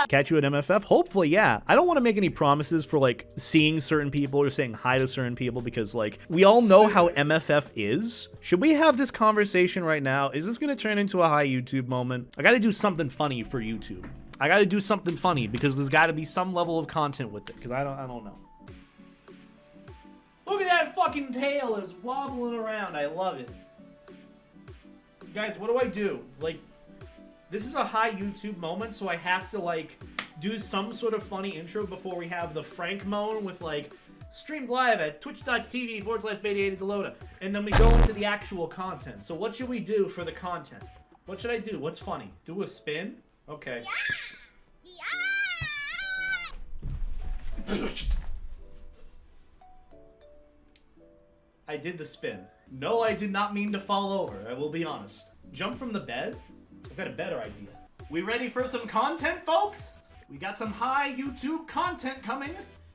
Catch you at MFF? Hopefully, yeah. I don't want to make any promises for like seeing certain people or saying hi to certain people because like we all know how MFF is. Should we have this conversation right now? Is this going to turn into a hi YouTube moment? I got to do something funny for YouTube. I got to do something funny because there's got to be some level of content with it because I don't know. Look at that fucking tail. It's wobbling around. I love it. Guys, what do I do? Like, this is a high YouTube moment, so I have to, like, do some sort of funny intro before we have the Frank moan with, like, streamed live at twitch.tv/BetaEtaDelota. And then we go into the actual content. So what should we do for the content? What should I do? What's funny? Do a spin? Okay. Yeah. I did the spin. No, I did not mean to fall over. I will be honest. Jump from the bed? I've got a better idea. We ready for some content, folks? We got some high YouTube content coming.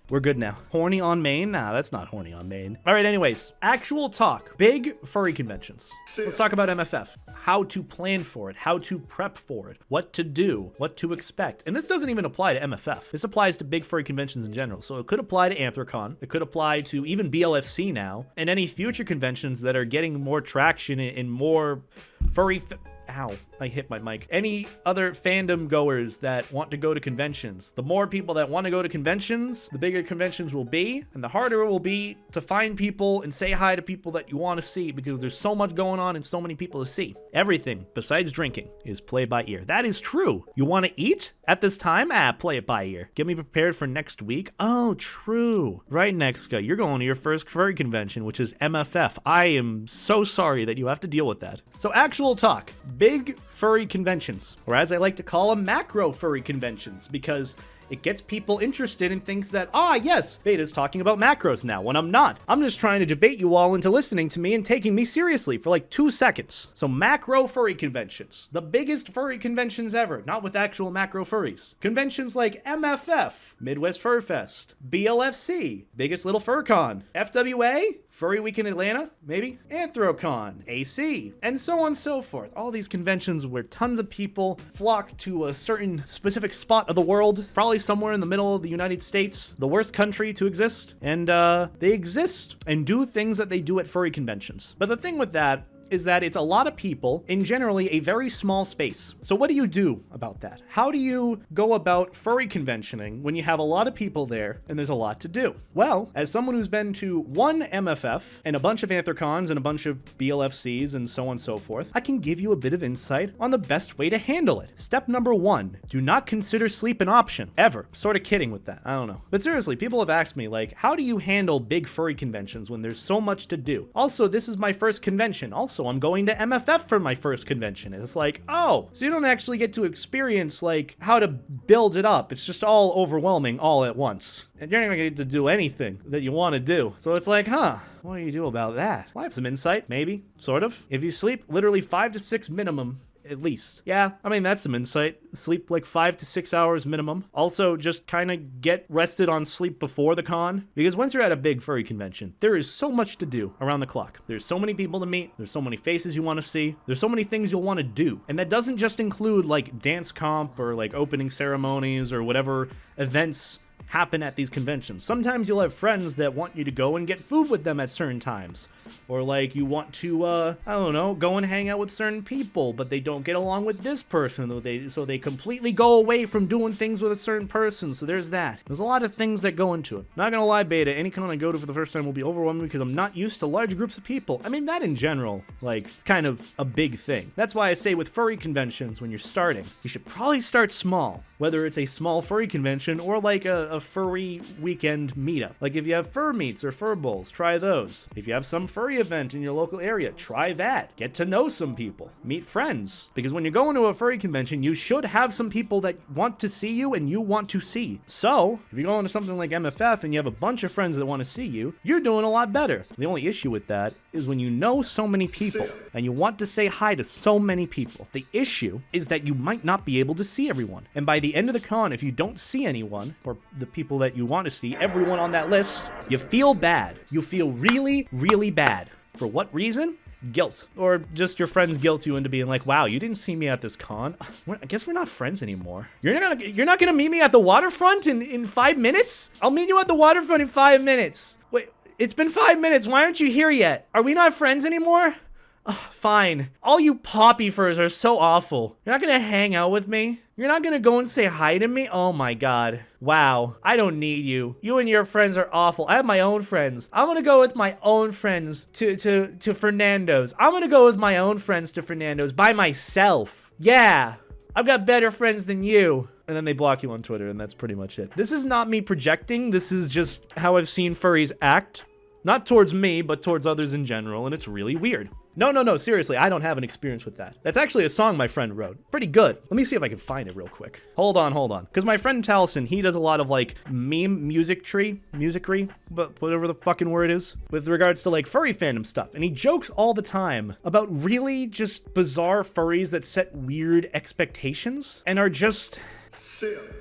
We're good now. Horny on main? Nah, that's not horny on main. All right, anyways. Actual talk. Big furry conventions. Let's talk about MFF. How to plan for it. How to prep for it. What to do. What to expect. And this doesn't even apply to MFF. This applies to big furry conventions in general. So it could apply to Anthrocon. It could apply to even BLFC now. And any future conventions that are getting more traction in more furry... Ow, I hit my mic. Any other fandom goers that want to go to conventions. The more people that want to go to conventions, the bigger conventions will be, and the harder it will be to find people and say hi to people that you want to see because there's so much going on and so many people to see. Everything besides drinking is play by ear. That is true. You want to eat at this time? Play it by ear. Get me prepared for next week. Oh, true. Right, Nexka, you're going to your first furry convention, which is MFF. I am so sorry that you have to deal with that. So actual talk. Big furry conventions, or as I like to call them, macro furry conventions, because it gets people interested in things that, yes, Beta's talking about macros now, when I'm not. I'm just trying to debate you all into listening to me and taking me seriously for like 2 seconds. So macro furry conventions, the biggest furry conventions ever, not with actual macro furries. Conventions like MFF, Midwest Furfest, BLFC, biggest little FurCon, FWA, Furry Week in Atlanta, maybe, Anthrocon, AC, and so on and so forth. All these conventions where tons of people flock to a certain specific spot of the world, probably somewhere in the middle of the United States, the worst country to exist, and they exist and do things that they do at furry conventions. But the thing with that is that it's a lot of people in generally a very small space. So what do you do about that? How do you go about furry conventioning when you have a lot of people there and there's a lot to do? Well, as someone who's been to one MFF and a bunch of Anthrocons and a bunch of BLFCs and so on and so forth, I can give you a bit of insight on the best way to handle it. Step number 1, do not consider sleep an option, ever. Sort of kidding with that, I don't know. But seriously, people have asked me, like, how do you handle big furry conventions when there's so much to do? Also, this is my first convention. Also, I'm going to MFF for my first convention. And it's like, oh, so you don't actually get to experience like how to build it up. It's just all overwhelming all at once. And you're not gonna get to do anything that you want to do. So it's like, what do you do about that? Well, I have some insight, maybe, sort of. If you sleep literally 5 to 6 minimum, at least. Yeah, I mean, that's some insight. Sleep like 5 to 6 hours minimum. Also, just kind of get rested on sleep before the con. Because once you're at a big furry convention, there is so much to do around the clock. There's so many people to meet. There's so many faces you want to see. There's so many things you'll want to do. And that doesn't just include like dance comp or like opening ceremonies or whatever events happen at these conventions. Sometimes you'll have friends that want you to go and get food with them at certain times. Or like you want to, I don't know, go and hang out with certain people, but they don't get along with this person, so they completely go away from doing things with a certain person, so there's that. There's a lot of things that go into it. Not gonna lie, Beta, any con I go to for the first time will be overwhelming because I'm not used to large groups of people. I mean, that in general, like, kind of a big thing. That's why I say with furry conventions, when you're starting, you should probably start small. Whether it's a small furry convention or like a furry weekend meetup. Like if you have fur meets or fur bowls, try those. If you have some furry event in your local area, try that. Get to know some people. Meet friends. Because when you're going to a furry convention, you should have some people that want to see you and you want to see. So, if you're going to something like MFF and you have a bunch of friends that want to see you, you're doing a lot better. The only issue with that is when you know so many people and you want to say hi to so many people. The issue is that you might not be able to see everyone. And by the end of the con, if you don't see anyone, or the people that you want to see, everyone on that list, you feel bad. You feel really, really bad. For what reason? guilt, or just your friends guilt you into being like, wow, you didn't see me at this con. I guess we're not friends anymore. You're not gonna meet me at the waterfront in 5 minutes? I'll meet you at the waterfront in 5 minutes. Wait, it's been 5 minutes. Why aren't you here yet? Are we not friends anymore? Fine. All you poppy furs are so awful. You're not gonna hang out with me? You're not gonna go and say hi to me? Oh my god. Wow. I don't need you. You and your friends are awful. I have my own friends. I'm gonna go with my own friends to Fernando's. I'm gonna go with my own friends to Fernando's by myself. Yeah. I've got better friends than you. And then they block you on Twitter, and that's pretty much it. This is not me projecting. This is just how I've seen furries act. Not towards me, but towards others in general, and it's really weird. No, seriously, I don't have an experience with that. That's actually a song my friend wrote. Pretty good. Let me see if I can find it real quick. Hold on. Because my friend Taliesin, he does a lot of like meme musicry, but whatever the fucking word is, with regards to like furry fandom stuff. And he jokes all the time about really just bizarre furries that set weird expectations and are just,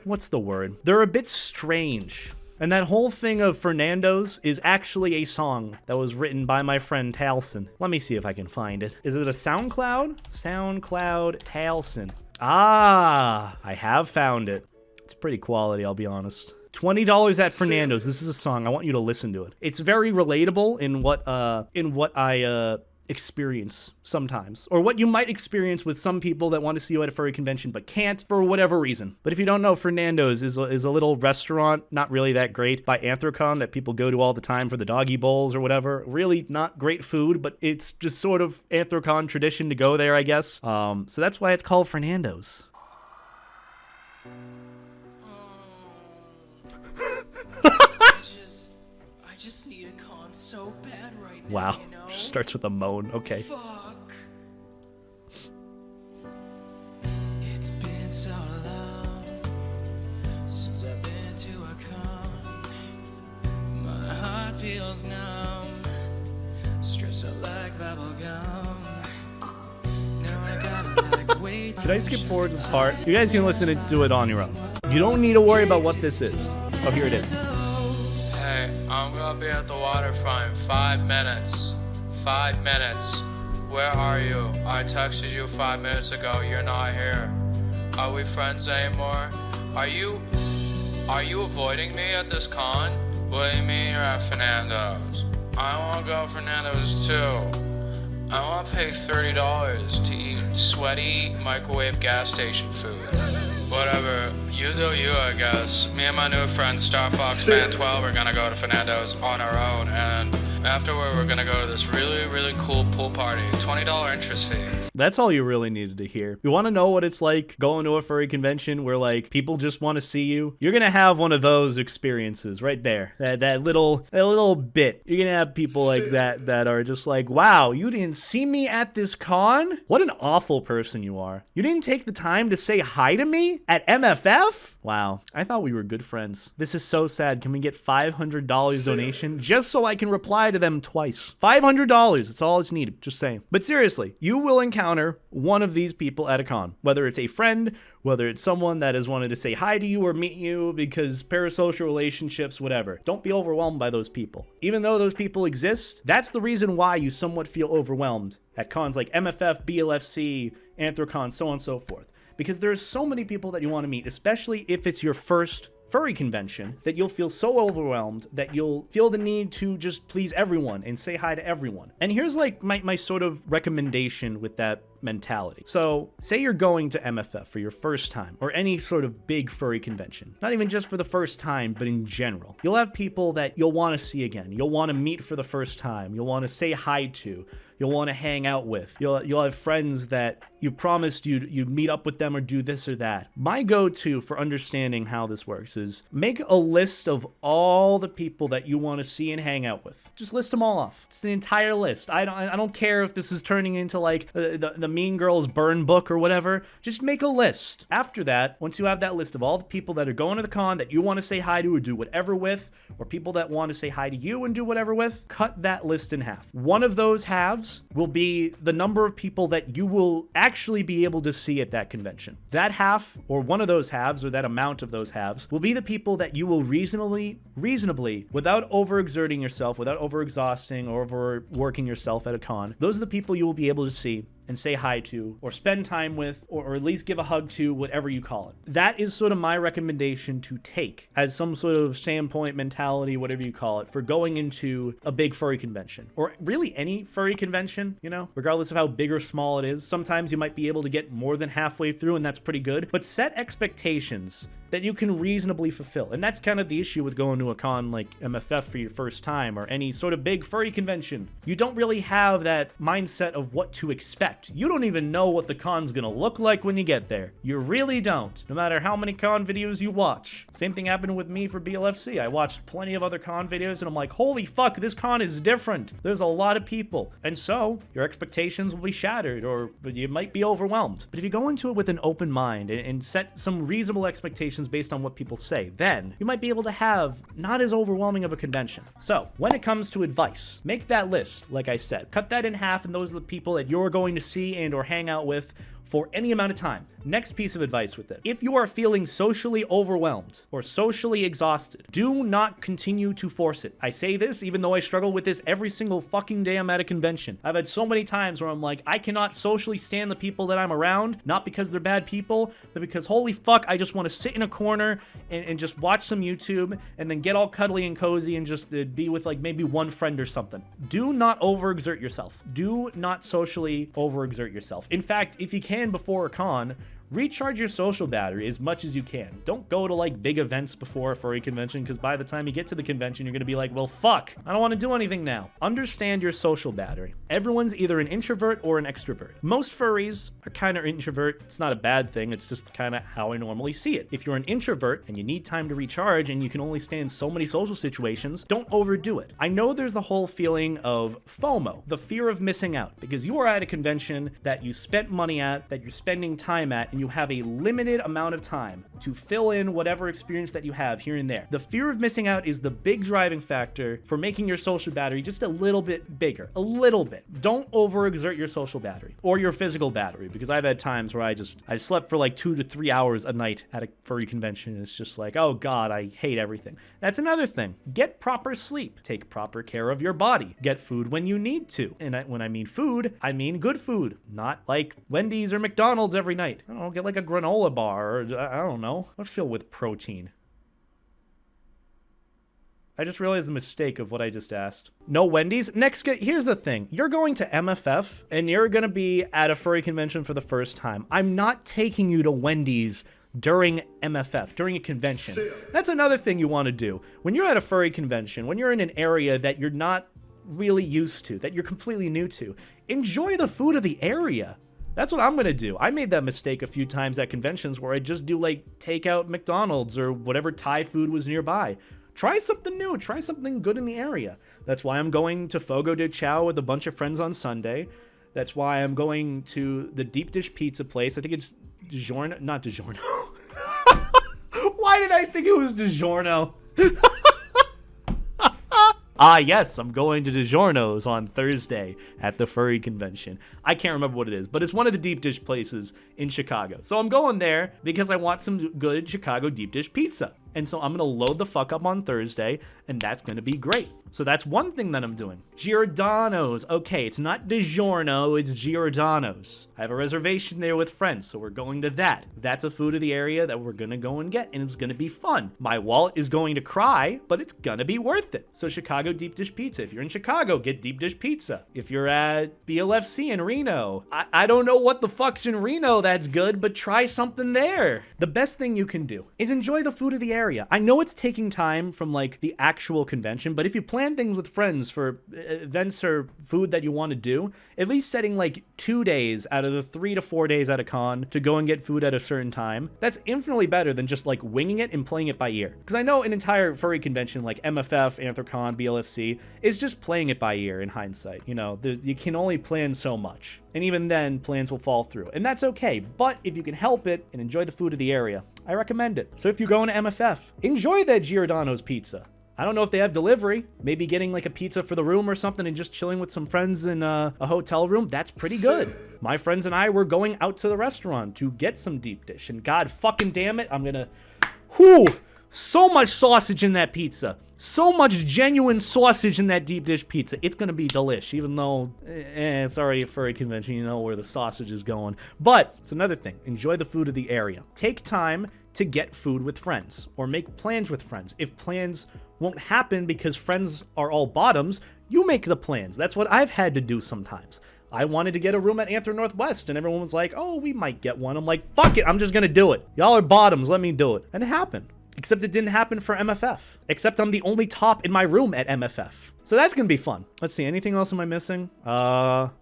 what's the word? They're a bit strange. And that whole thing of Fernando's is actually a song that was written by my friend Taliesin. Let me see if I can find it. Is it a SoundCloud? SoundCloud Taliesin. Ah, I have found it. It's pretty quality, I'll be honest. $20 at Fernando's. This is a song. I want you to listen to it. It's very relatable in what I experience sometimes, or what you might experience with some people that want to see you at a furry convention but can't for whatever reason. But if you don't know, Fernando's is a little restaurant, not really that great, by Anthrocon that people go to all the time for the doggy bowls or whatever. Really not great food, but it's just sort of Anthrocon tradition to go there, I guess. So that's why it's called Fernando's. I just need a con so bad right now. Wow. You know? Just starts with a moan. Okay. Fuck. It's been so long since I've been to a con. My heart feels numb, stressed out like bubble gum. Now I gotta like wait. Should I skip forward this part? You guys can listen to it on your own. You don't need to worry about what this is. Oh, here it is. Hey, I'm gonna be at the waterfront in 5 minutes. 5 minutes. Where are you? I texted you 5 minutes ago. You're not here. Are we friends anymore? Are you avoiding me at this con? What do you mean you're at Fernando's? I wanna go to Fernando's too. I wanna pay $30 to eat sweaty microwave gas station food. Whatever, you do you, I guess. Me and my new friend Starfox Man 12 are gonna go to Fernando's on our own, and afterward we're gonna go to this really, really cool pool party. $20 interest fee. That's all you really needed to hear. You want to know what it's like going to a furry convention where like people just want to see you? You're gonna have one of those experiences right there. That little bit. You're gonna have people like that are just like, wow, you didn't see me at this con? What an awful person you are. You didn't take the time to say hi to me at MFF? Wow, I thought we were good friends. This is so sad. Can we get $500 donation just so I can reply to them twice? $500, that's all it's needed, just saying. But seriously, you will encounter one of these people at a con, whether it's a friend, whether it's someone that has wanted to say hi to you or meet you because parasocial relationships, whatever. Don't be overwhelmed by those people. Even though those people exist, that's the reason why you somewhat feel overwhelmed at cons like MFF, BLFC, Anthrocon, so on and so forth. Because there's so many people that you want to meet, especially if it's your first furry convention, that you'll feel so overwhelmed that you'll feel the need to just please everyone and say hi to everyone. And here's like my sort of recommendation with that mentality. So say you're going to MFF for your first time, or any sort of big furry convention, not even just for the first time, but in general. You'll have people that you'll want to see again. You'll want to meet for the first time. You'll want to say hi to. You'll want to hang out with. You'll have friends that you promised you'd meet up with them or do this or that. My go-to for understanding how this works is make a list of all the people that you want to see and hang out with. Just list them all off. It's the entire list. I don't care if this is turning into like the Mean Girls burn book or whatever. Just make a list. After that, once you have that list of all the people that are going to the con that you want to say hi to or do whatever with, or people that want to say hi to you and do whatever with, cut that list in half. One of those halves will be the number of people that you will actually be able to see at that convention. That half, or one of those halves, or that amount of those halves, will be the people that you will reasonably, without overexerting yourself, without overexhausting or overworking yourself at a con, those are the people you will be able to see and say hi to, or spend time with, or at least give a hug to, whatever you call it. That is sort of my recommendation to take as some sort of standpoint, mentality, whatever you call it, for going into a big furry convention. Or really any furry convention, you know, regardless of how big or small it is. Sometimes you might be able to get more than halfway through, and that's pretty good. But set expectations that you can reasonably fulfill. And that's kind of the issue with going to a con like MFF for your first time, or any sort of big furry convention. You don't really have that mindset of what to expect. You don't even know what the con's gonna look like when you get there. You really don't, no matter how many con videos you watch. Same thing happened with me for BLFC. I watched plenty of other con videos and I'm like, holy fuck, this con is different. There's a lot of people. And so your expectations will be shattered, or you might be overwhelmed. But if you go into it with an open mind and set some reasonable expectations based on what people say, then you might be able to have not as overwhelming of a convention. So when it comes to advice, make that list. Like I said, cut that in half, and those are the people that you're going to see and or hang out with for any amount of time. Next piece of advice with it. If you are feeling socially overwhelmed or socially exhausted, do not continue to force it. I say this even though I struggle with this every single fucking day I'm at a convention. I've had so many times where I'm like, I cannot socially stand the people that I'm around, not because they're bad people, but because holy fuck, I just want to sit in a corner and just watch some YouTube and then get all cuddly and cozy and just be with like maybe one friend or something. Do not overexert yourself. Do not socially overexert yourself. In fact, if you can before a con, recharge your social battery as much as you can. Don't go to like big events before a furry convention, because by the time you get to the convention, you're gonna be like, well, fuck, I don't want to do anything now. Understand your social battery. Everyone's either an introvert or an extrovert. Most furries are kind of introvert. It's not a bad thing. It's just kind of how I normally see it. If you're an introvert and you need time to recharge and you can only stand so many social situations, don't overdo it. I know there's the whole feeling of FOMO, the fear of missing out, because you are at a convention that you spent money at, that you're spending time at, and you have a limited amount of time to fill in whatever experience that you have here and there. The fear of missing out is the big driving factor for making your social battery just a little bit bigger. A little bit. Don't overexert your social battery or your physical battery, because I've had times where I slept for like 2 to 3 hours a night at a furry convention, and it's just like, oh god, I hate everything. That's another thing. Get proper sleep. Take proper care of your body. Get food when you need to. And when I mean food, I mean good food, not like Wendy's or McDonald's every night. I don't know, get like a granola bar, or I don't know. Let's fill with protein. I just realized the mistake of what I just asked. No Wendy's? Here's the thing. You're going to MFF, and you're going to be at a furry convention for the first time. I'm not taking you to Wendy's during MFF, during a convention. That's another thing you want to do. When you're at a furry convention, when you're in an area that you're not really used to, that you're completely new to, enjoy the food of the area. That's what I'm gonna do. I made that mistake a few times at conventions where I just do like takeout McDonald's or whatever Thai food was nearby. Try something new, try something good in the area. That's why I'm going to Fogo de Chao with a bunch of friends on Sunday. That's why I'm going to the deep dish pizza place. I think it's DiGiorno, not DiGiorno. Why did I think it was DiGiorno? Yes, I'm going to DiGiorno's on Thursday at the furry convention. I can't remember what it is, but it's one of the deep dish places in Chicago. So I'm going there because I want some good Chicago deep dish pizza. And so I'm going to load the fuck up on Thursday, and that's going to be great. So that's one thing that I'm doing. Giordano's. Okay, it's not DiGiorno, it's Giordano's. I have a reservation there with friends, so we're going to that. That's a food of the area that we're going to go and get, and it's going to be fun. My wallet is going to cry, but it's going to be worth it. So Chicago deep dish pizza. If you're in Chicago, get deep dish pizza. If you're at BLFC in Reno, I don't know what the fuck's in Reno that's good, but try something there. The best thing you can do is enjoy the food of the area. I know it's taking time from like the actual convention, but if you plan plan things with friends for events or food that you want to do, at least setting like 2 days out of the 3 to 4 days at a con to go and get food at a certain time, that's infinitely better than just like winging it and playing it by ear. Because I know an entire furry convention like MFF, Anthrocon, BLFC is just playing it by ear in hindsight. You know, you can only plan so much. And even then, plans will fall through. And that's okay. But if you can help it and enjoy the food of the area, I recommend it. So if you're going to MFF, enjoy that Giordano's pizza. I don't know if they have delivery. Maybe getting like a pizza for the room or something and just chilling with some friends in a hotel room. That's pretty good. My friends and I were going out to the restaurant to get some deep dish. And god fucking damn it, I'm gonna... Whew! So much sausage in that pizza. So much genuine sausage in that deep dish pizza. It's gonna be delish, even though it's already a furry convention. You know where the sausage is going. But it's another thing. Enjoy the food of the area. Take time to get food with friends or make plans with friends. If plans won't happen because friends are all bottoms, you make the plans. That's what I've had to do sometimes. I wanted to get a room at Anther Northwest, and everyone was like, oh, we might get one. I'm like, fuck it, I'm just gonna do it. Y'all are bottoms, let me do it. And it happened. Except it didn't happen for MFF. Except I'm the only top in my room at MFF. So that's gonna be fun. Let's see, anything else am I missing?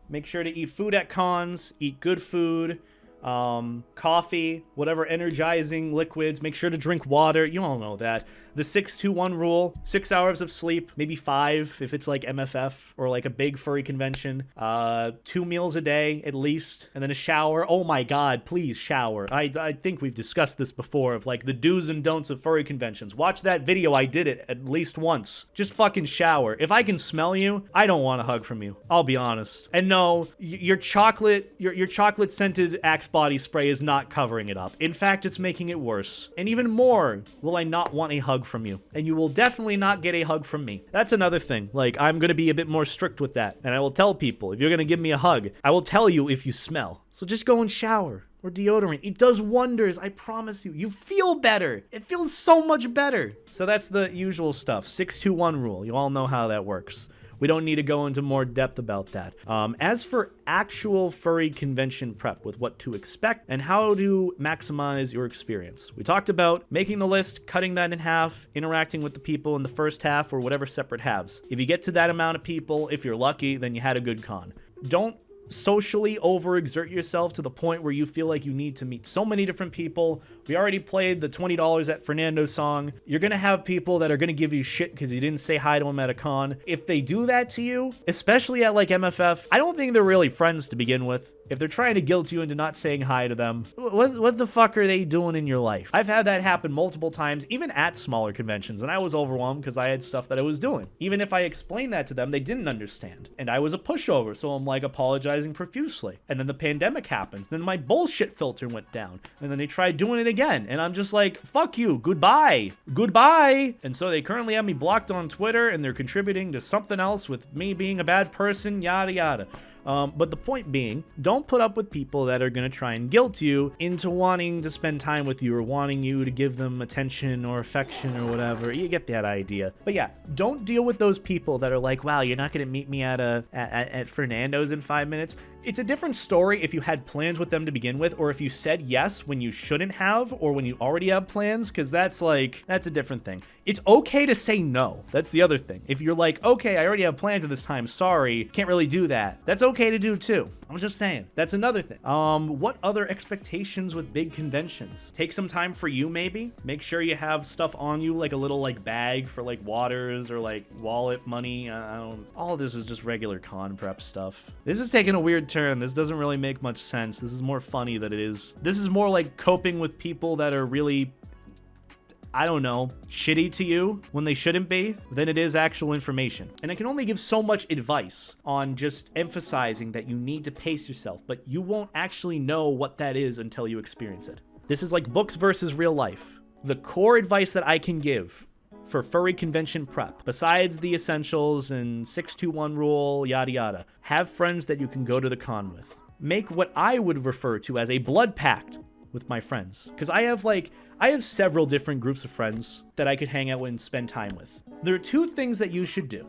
Make sure to eat food at cons, eat good food, coffee, whatever energizing liquids. Make sure to drink water. You all know that. The 6-2-1 rule, 6 hours of sleep, maybe 5 if it's like MFF or like a big furry convention. 2 meals a day at least, and then a shower. Oh my god, please shower. I think we've discussed this before of like the do's and don'ts of furry conventions. Watch that video, I did it at least once. Just fucking shower. If I can smell you, I don't want a hug from you. I'll be honest. And no, your chocolate scented Axe body spray is not covering it up. In fact, it's making it worse. And even more, will I not want a hug from you. And you will definitely not get a hug from me. That's another thing. Like, I'm gonna be a bit more strict with that. And I will tell people, if you're gonna give me a hug, I will tell you if you smell. So just go and shower. Or deodorant. It does wonders, I promise you. You feel better. It feels so much better. So that's the usual stuff. 6-2-1 rule. You all know how that works. We don't need to go into more depth about that. As for actual furry convention prep with what to expect and how to maximize your experience, we talked about making the list, cutting that in half, interacting with the people in the first half or whatever separate halves. If you get to that amount of people, if you're lucky, then you had a good con. Don't socially overexert yourself to the point where you feel like you need to meet so many different people. We already played the $20 at Fernando's song. You're gonna have people that are gonna give you shit because you didn't say hi to them at a con. If they do that to you, especially at like MFF, I don't think they're really friends to begin with. If they're trying to guilt you into not saying hi to them, what the fuck are they doing in your life? I've had that happen multiple times, even at smaller conventions, and I was overwhelmed because I had stuff that I was doing. Even if I explained that to them, they didn't understand. And I was a pushover, so I'm like apologizing profusely. And then the pandemic happens. Then my bullshit filter went down. And then they tried doing it again. And I'm just like, fuck you, goodbye. Goodbye. And so they currently have me blocked on Twitter, and they're contributing to something else with me being a bad person, yada yada. But the point being, don't put up with people that are going to try and guilt you into wanting to spend time with you or wanting you to give them attention or affection or whatever. You get that idea. But yeah, don't deal with those people that are like, wow, you're not going to meet me at Fernando's in 5 minutes. It's a different story if you had plans with them to begin with, or if you said yes when you shouldn't have, or when you already have plans, because that's a different thing. It's okay to say no. That's the other thing. If you're like, okay, I already have plans at this time, sorry, can't really do that. That's okay to do too. I'm just saying. That's another thing. What other expectations with big conventions? Take some time for you, maybe. Make sure you have stuff on you, like a little like bag for like waters or like wallet money. All of this is just regular con prep stuff. This is taking a weird turn. This doesn't really make much sense. This is more funny than it is. This is more like coping with people that are really, I don't know, shitty to you when they shouldn't be, than it is actual information. And I can only give so much advice on just emphasizing that you need to pace yourself, but you won't actually know what that is until you experience it. This is like books versus real life. The core advice that I can give for furry convention prep, besides the essentials and 6-2-1 rule, yada yada, have friends that you can go to the con with. Make what I would refer to as a blood pact with my friends. Because I have several different groups of friends that I could hang out with and spend time with. There are 2 things that you should do.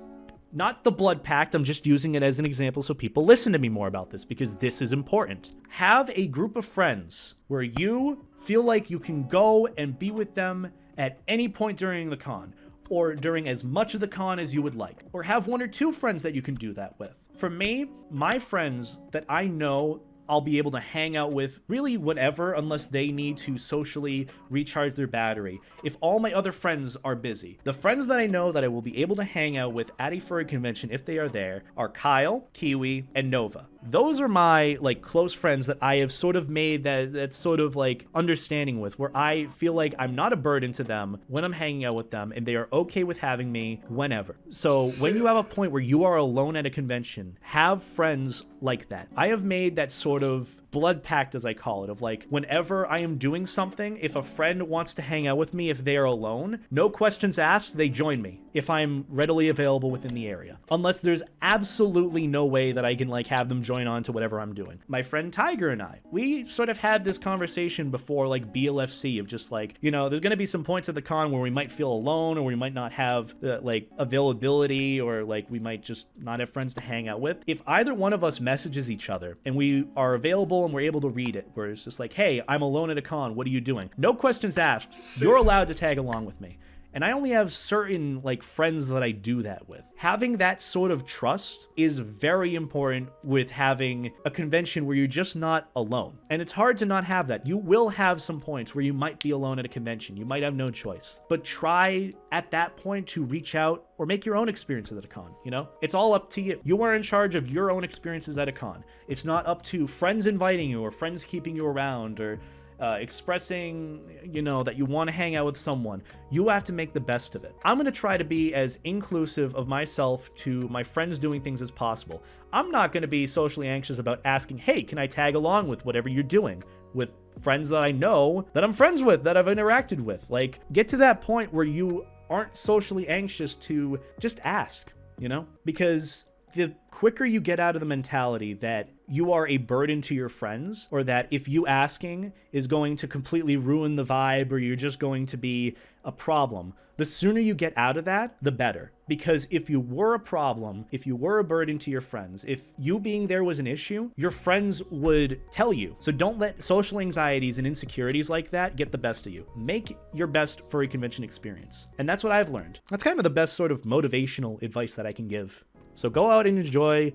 Not the blood pact, I'm just using it as an example so people listen to me more about this, because this is important. Have a group of friends where you feel like you can go and be with them at any point during the con. or during as much of the con as you would like, or have 1 or 2 friends that you can do that with. For me, my friends that I know I'll be able to hang out with really whatever, unless they need to socially recharge their battery. If all my other friends are busy, the friends that I know that I will be able to hang out with at a furry convention, if they are there, are Kyle, Kiwi, and Nova. Those are my like close friends that I have sort of made that sort of like understanding with, where I feel like I'm not a burden to them when I'm hanging out with them, and they are okay with having me whenever. So when you have a point where you are alone at a convention, have friends like that. I have made that sort of blood pact, as I call it, of like, whenever I am doing something, if a friend wants to hang out with me, if they are alone, no questions asked, they join me if I'm readily available within the area, unless there's absolutely no way that I can like have them join on to whatever I'm doing. My friend Tiger and I, we sort of had this conversation before like BLFC of just like, you know, there's gonna be some points at the con where we might feel alone, or we might not have like availability, or like we might just not have friends to hang out with. If either one of us messages each other and we are available and we're able to read it, where it's just like, hey, I'm alone at a con, what are you doing? No questions asked, you're allowed to tag along with me. And I only have certain like friends that I do that with. Having that sort of trust is very important with having a convention where you're just not alone. And it's hard to not have that. You will have some points where you might be alone at a convention. You might have no choice. But try at that point to reach out or make your own experiences at a con, you know? It's all up to you. You are in charge of your own experiences at a con. It's not up to friends inviting you or friends keeping you around or expressing, you know, that you want to hang out with someone. You have to make the best of it. I'm going to try to be as inclusive of myself to my friends doing things as possible. I'm not going to be socially anxious about asking, hey, can I tag along with whatever you're doing with friends that I know, that I'm friends with, that I've interacted with. Like, get to that point where you aren't socially anxious to just ask, you know? Because the quicker you get out of the mentality that you are a burden to your friends, or that if you asking is going to completely ruin the vibe, or you're just going to be a problem, the sooner you get out of that, the better. Because if you were a problem, if you were a burden to your friends, if you being there was an issue, your friends would tell you. So don't let social anxieties and insecurities like that get the best of you. Make your best furry convention experience. And that's what I've learned. That's kind of the best sort of motivational advice that I can give. So go out and enjoy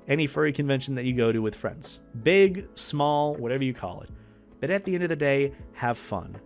any furry convention that you go to with friends. Big, small, whatever you call it. But at the end of the day, have fun.